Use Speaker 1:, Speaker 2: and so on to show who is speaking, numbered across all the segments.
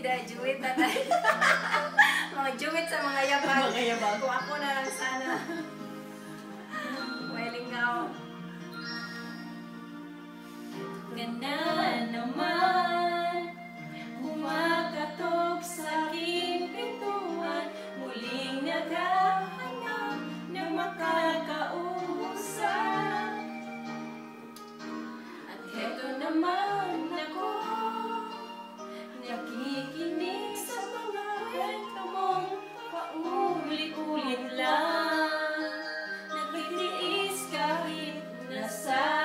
Speaker 1: dahil juwit na tayo. Mga juwit sa mga yabag.
Speaker 2: Mga yabag.
Speaker 1: Kung ako na lang sana. Welingaw. Ganda naman, kumakatok sa aking pintuan, muling naghahanap ng makakausap. At heto naman ako, nakikinig sa mga kwento mong paulit-ulit lang. Nagtitiis kahit nasasaktan.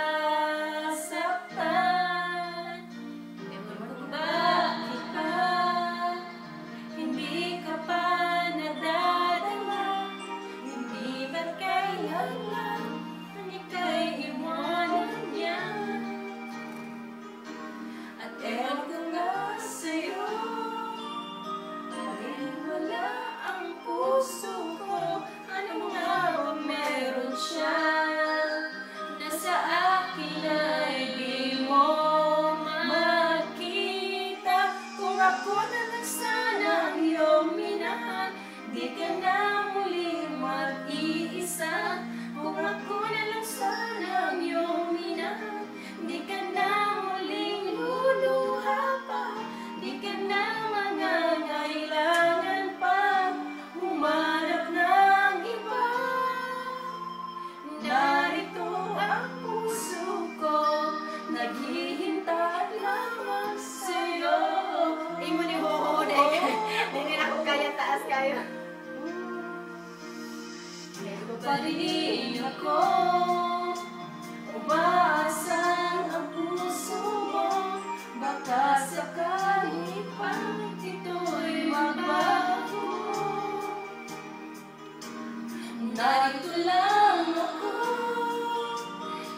Speaker 1: Ewan ko bakit ba hindi ka pa nadadala? Hindi ba't kailan lang ika'y iwanan niya? At ewan ko nga sa'yo, dahil wala ang puso ko. Ano nga ba meron siya na sa akin ay di mo makita? Kung ako na lang sana ang iyong minahal, di ka na muli mag-iisa. Kung ako na lang sana ang iyong minahal, di ka na muling luluha pa. Di ka na mangangailangan pa humanap ng iba. Narito ang puso ko, naghihintay lamang sa'yo. Di mo ni Hoho, hindi na ako kaya taas kayo. Ito pa rin ako, umaasan ang puso mo. Baka sakali pa ito'y magbago. Narito lang ako,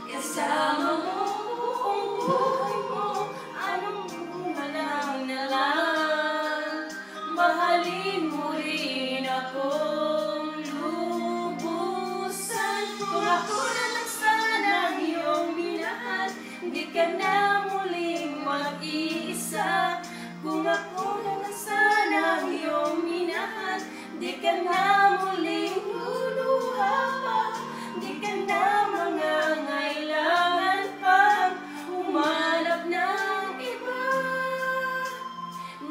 Speaker 1: kasama mo buong buhay mo. Anong malang na lang, mahalin mo rin akong lubusan. Kung ako na lang sana ang iyong minahal, di ka na muling mag-iisa. Kung ako na lang sana ang iyong minahal, di ka na muling luluha pa. Di ka na mangangailangan pa humanap ng iba.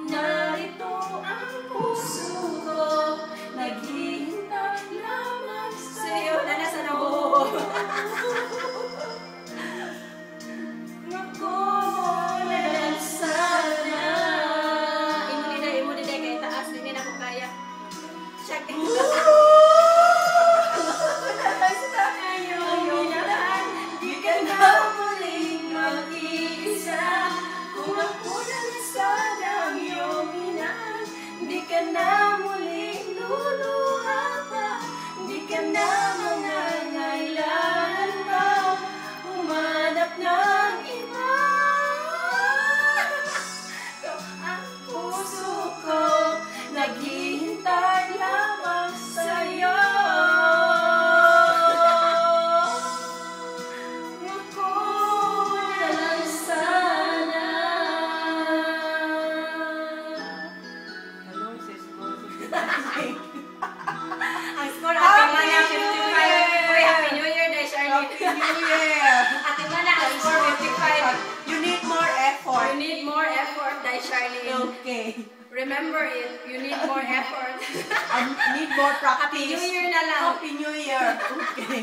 Speaker 1: Narito ang puso ko, naghihintay lamang sa'yo. Nasa na ho? Ako na lang sana. Imuni na kay taas. Hindi na ako kaya. Check it. Di ka na muling mag-iisa. Kung ako na lang sana ang iyong minahal, di ka na muling luluha pa. Di ka na mangangailangan pa humanap ng iba. So, ang puso ko, naghihintay lamang sa'yo. Ako na lang sana.
Speaker 2: Hello, sis ko.
Speaker 1: Ang score, Ate Mana, 55. Uy, Happy New Year, Day Charlene.
Speaker 2: Happy New Year!
Speaker 1: Ate Mana, ang score, 55.
Speaker 2: You need more effort.
Speaker 1: You need more effort, Day Charlene.
Speaker 2: Okay.
Speaker 1: Remember it, you need more effort.
Speaker 2: I need more practice.
Speaker 1: Happy New Year na lang.
Speaker 2: Happy New Year. Okay.